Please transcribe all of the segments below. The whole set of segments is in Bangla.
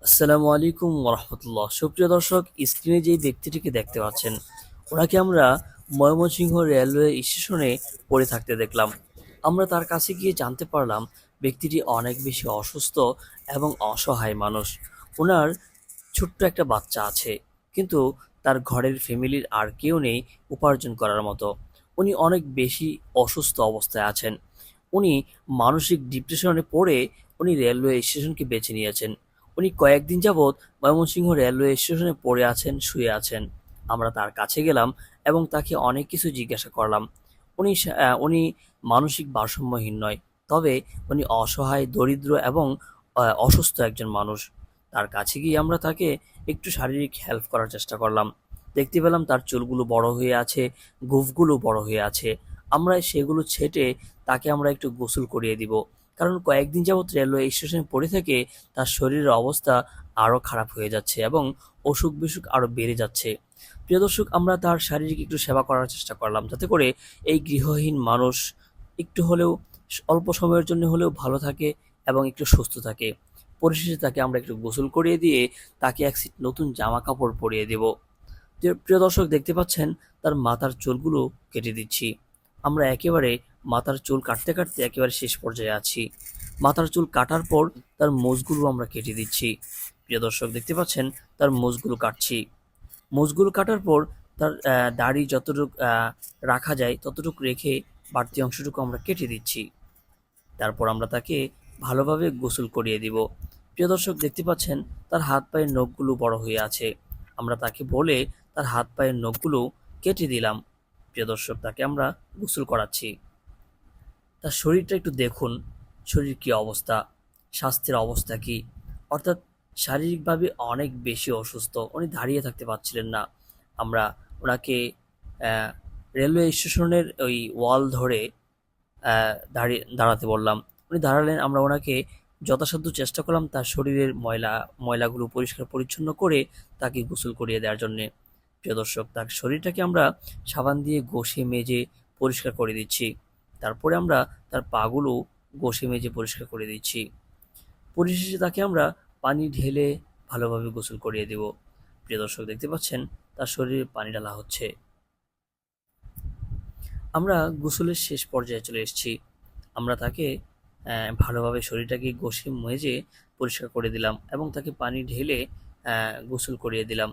আসসালামু আলাইকুম ওরহমতুল্লাহ। সুপ্রিয় দর্শক, স্ক্রিনে যেই ব্যক্তিটিকে দেখতে পাচ্ছেন, ওনাকে আমরা ময়মনসিংহ রেলওয়ে স্টেশনে পড়ে থাকতে দেখলাম। আমরা তার কাছে গিয়ে জানতে পারলাম ব্যক্তিটি অনেক বেশি অসুস্থ এবং অসহায় মানুষ। ওনার ছোট্ট একটা বাচ্চা আছে, কিন্তু তার ঘরের ফ্যামিলির আর কেউ নেই উপার্জন করার মতো। উনি অনেক বেশি অসুস্থ অবস্থায় আছেন। উনি মানসিক ডিপ্রেশনে পড়ে উনি রেলওয়ে স্টেশনকে বেছে নিয়েছেন। উনি কয়েকদিন যাবৎ ময়মনসিংহ রেলওয়ে স্টেশনে পড়ে আছেন, শুয়ে আছেন। আমরা তার কাছে গেলাম এবং তাকে অনেক কিছু জিজ্ঞাসা করলাম। উনি মানসিক ভারসাম্যহীন নয়, তবে উনি অসহায়, দরিদ্র এবং অসুস্থ একজন মানুষ। তার কাছে গিয়ে আমরা তাকে একটু শারীরিক হেল্প করার চেষ্টা করলাম। দেখতে পেলাম তার চুলগুলো বড় হয়ে আছে, গোঁফগুলো বড় হয়ে আছে। আমরা সেগুলো ছেঁটে তাকে আমরা একটু গোসল করিয়ে দিব, কারণ কয়েকদিন যাবৎ রেলওয়ে স্টেশনে পড়ে থেকে তার শরীরের অবস্থা আরও খারাপ হয়ে যাচ্ছে এবং অসুখ বিসুখ আরও বেড়ে যাচ্ছে। প্রিয় দর্শক, আমরা তার শারীরিক একটু সেবা করার চেষ্টা করলাম, যাতে করে এই গৃহহীন মানুষ একটু হলেও, অল্প সময়ের জন্য হলেও ভালো থাকে এবং একটু সুস্থ থাকে। পরিশেষে তাকে আমরা একটু গোসল করিয়ে দিয়ে তাকে এক সেট নতুন জামা কাপড় পরিয়ে দেব। প্রিয় দর্শক, দেখতে পাচ্ছেন তার মাথার চুলগুলো কেটে দিচ্ছি। আমরা একেবারে মাথার চুল কাটতে কাটতে একেবারে শেষ পর্যায়ে আছি। মাথার চুল কাটার পর তার মোজগুলো আমরা কেটে দিচ্ছি। প্রিয় দর্শক, দেখতে পাচ্ছেন তার মোজগুলো কাটছি। মোজগুলো কাটার পর তার দাড়ি যতটুকু রাখা যায় ততটুকু রেখে বাড়তি অংশটুকু আমরা কেটে দিচ্ছি। তারপর আমরা তাকে ভালোভাবে গোসল করিয়ে দিব। প্রিয় দর্শক, দেখতে পাচ্ছেন তার হাত পায়ের নখগুলো বড় হয়ে আছে। আমরা তাকে বলে তার হাত পায়ের নখগুলো কেটে দিলাম। প্রিয় দর্শক, তাকে আমরা গোসল করাচ্ছি। তার শরীরটা একটু দেখুন, শরীর কি অবস্থা, স্বাস্থ্যের অবস্থা কি। অর্থাৎ শারীরিকভাবে অনেক বেশি অসুস্থ, উনি দাঁড়িয়ে থাকতে পারছিলেন না। আমরা ওনাকে আহ, রেলওয়ে স্টেশনের ওই ওয়াল ধরে দাঁড়াতে বললাম। উনি দাঁড়ালেন। আমরা ওনাকে যথাসাধ্য চেষ্টা করলাম তার শরীরের ময়লাগুলো পরিষ্কার পরিচ্ছন্ন করে তাকে গোসল করিয়ে দেওয়ার জন্যে। প্রিয় দর্শক, তার শরীরটাকে আমরা সাবান দিয়ে ঘষে মেজে পরিষ্কার করে দিচ্ছি। তারপরে আমরা তার পাগুলো ঘষে মেজে পরিষ্কার করে দিচ্ছি। পরিশেষে তাকে আমরা পানি ঢেলে ভালোভাবে গোসল করিয়ে দেব। প্রিয় দর্শক, দেখতে পাচ্ছেন তার শরীরে পানি ঢালা হচ্ছে। আমরা গোসলের শেষ পর্যায়ে চলে এসেছি। আমরা তাকে ভালোভাবে শরীরটাকে ঘষে মেজে পরিষ্কার করে দিলাম এবং তাকে পানি ঢেলে গোসল করিয়ে দিলাম।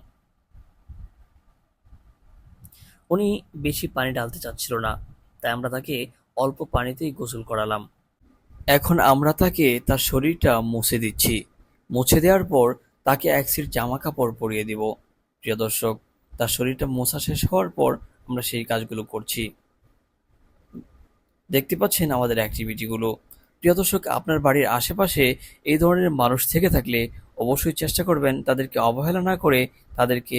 উনি বেশি পানি ঢালতে চাচ্ছিল না, তাই আমরা তাকে অল্প পানিতেই গোসল করালাম। এখন আমরা তাকে তার শরীরটা মুছে দিচ্ছি। মুছে দেওয়ার পর তাকে এক সেট জামা কাপড় পরিয়ে দিব। প্রিয় দর্শক, তার শরীরটা মোছা শেষ হওয়ার পর আমরা সেই কাজগুলো করছি। দেখতে পাচ্ছেন আমাদের অ্যাক্টিভিটিগুলো। প্রিয় দর্শক, আপনার বাড়ির আশেপাশে এই ধরনের মানুষ থেকে থাকলে অবশ্যই চেষ্টা করবেন তাদেরকে অবহেলা না করে, তাদেরকে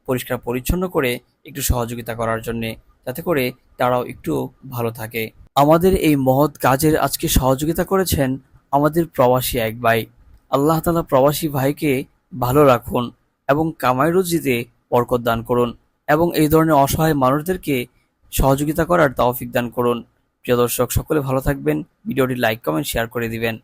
পরিষ্কার পরিচ্ছন্ন করে একটু সহযোগিতা করার জন্যে, যাতে করে তারাও একটু ভালো থাকে। আমাদের এই মহৎ কাজের আজকে সহযোগিতা করেছেন আমাদের প্রবাসী এক ভাই। আল্লাহ তাআলা প্রবাসী ভাইকে ভালো রাখুন এবং কামাই রুজিতে বরকত দান করুন এবং এই ধরনের অসহায় মানুষদেরকে সহযোগিতা করার তৌফিক দান করুন। প্রিয় দর্শক, সকলে ভালো থাকবেন। ভিডিওটি লাইক, কমেন্ট, শেয়ার করে দিবেন।